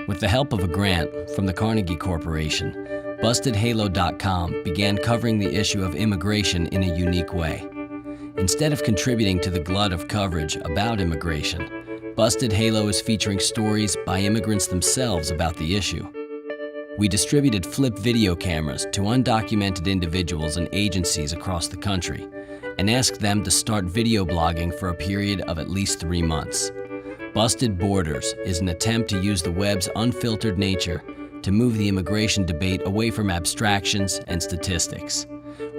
With the help of a grant from the Carnegie Corporation, BustedHalo.com began covering the issue of immigration in a unique way. Instead of contributing to the glut of coverage about immigration, Busted Halo is featuring stories by immigrants themselves about the issue. We distributed flip video cameras to undocumented individuals and agencies across the country and asked them to start video blogging for a period of at least 3 months. Busted Borders is an attempt to use the web's unfiltered nature to move the immigration debate away from abstractions and statistics.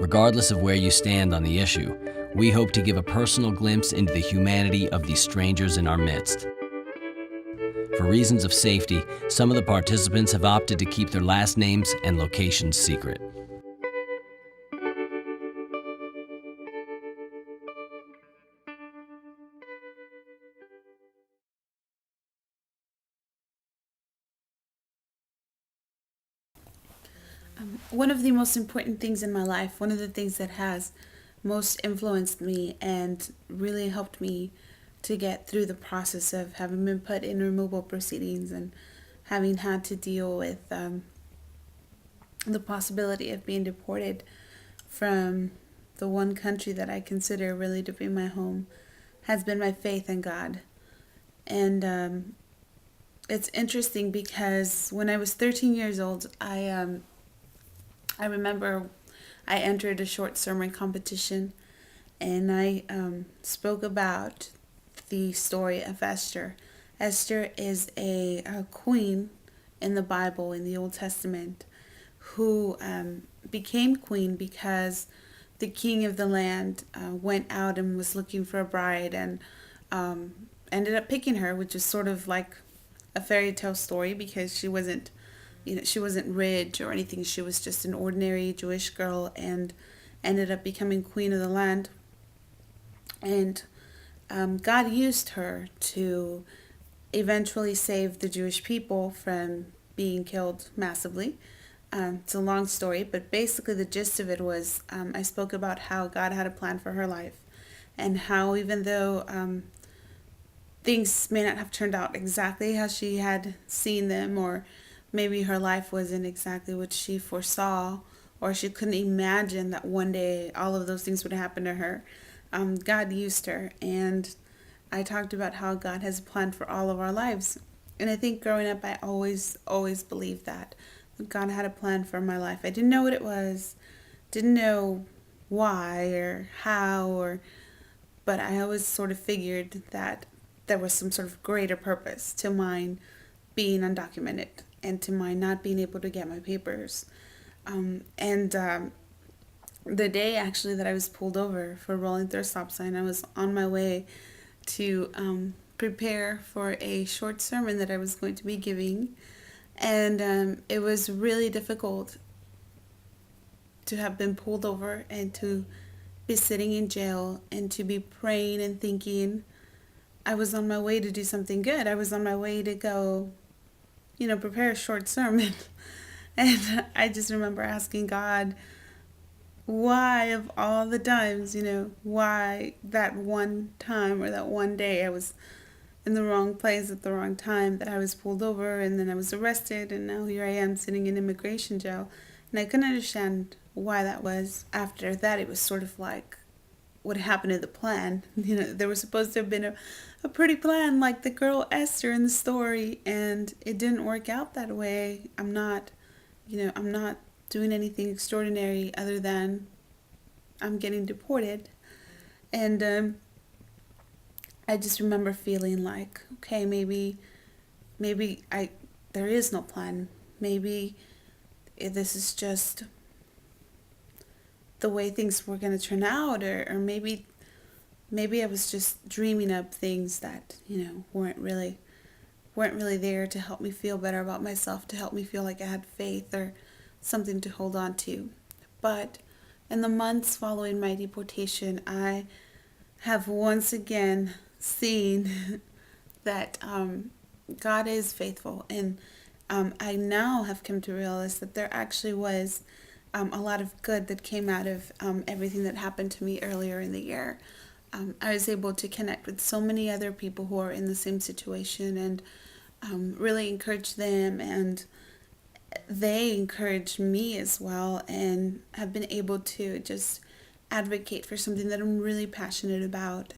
Regardless of where you stand on the issue, we hope to give a personal glimpse into the humanity of these strangers in our midst. For reasons of safety, some of the participants have opted to keep their last names and locations secret. One of the most important things in my life, one of the things that has most influenced me and really helped me to get through the process of having been put in removal proceedings and having had to deal with the possibility of being deported from the one country that I consider really to be my home, has been my faith in God. And it's interesting because when I was 13 years old, I remember I entered a short sermon competition, and I spoke about the story of Esther. Esther is a queen in the Bible, in the Old Testament, who became queen because the king of the land went out and was looking for a bride and ended up picking her, which is sort of like a fairy tale story because she wasn't rich or anything. She was just an ordinary Jewish girl and ended up becoming queen of the land. And God used her to eventually save the Jewish people from being killed massively. It's a long story, but basically the gist of it was I spoke about how God had a plan for her life and how even though things may not have turned out exactly how she had seen them, or maybe her life wasn't exactly what she foresaw, or she couldn't imagine that one day all of those things would happen to her. God used her, and I talked about how God has a plan for all of our lives. And I think growing up, I always believed that God had a plan for my life. I didn't know what it was, didn't know why or how, but I always sort of figured that there was some sort of greater purpose to mine being undocumented and to my not being able to get my papers. The day actually that I was pulled over for rolling through a stop sign, I was on my way to prepare for a short sermon that I was going to be giving. And it was really difficult to have been pulled over and to be sitting in jail and to be praying and thinking I was on my way to do something good. I was on my way to go, prepare a short sermon. And I just remember asking God, why of all the times, why that one time or that one day I was in the wrong place at the wrong time, that I was pulled over and then I was arrested, and now here I am sitting in immigration jail. And I couldn't understand why that was. After that, it was sort of like what happened to the plan. There was supposed to have been a pretty plan like the girl Esther in the story, and it didn't work out that way. I'm not doing anything extraordinary other than I'm getting deported. And I just remember feeling like, okay, maybe there is no plan. Maybe this is just the way things were going to turn out, or maybe I was just dreaming up things that weren't really there to help me feel better about myself, to help me feel like I had faith or something to hold on to. But in the months following my deportation, I have once again seen that God is faithful, and I now have come to realize that there actually was a lot of good that came out of everything that happened to me earlier in the year. I was able to connect with so many other people who are in the same situation, and really encouraged them, and they encouraged me as well, and have been able to just advocate for something that I'm really passionate about.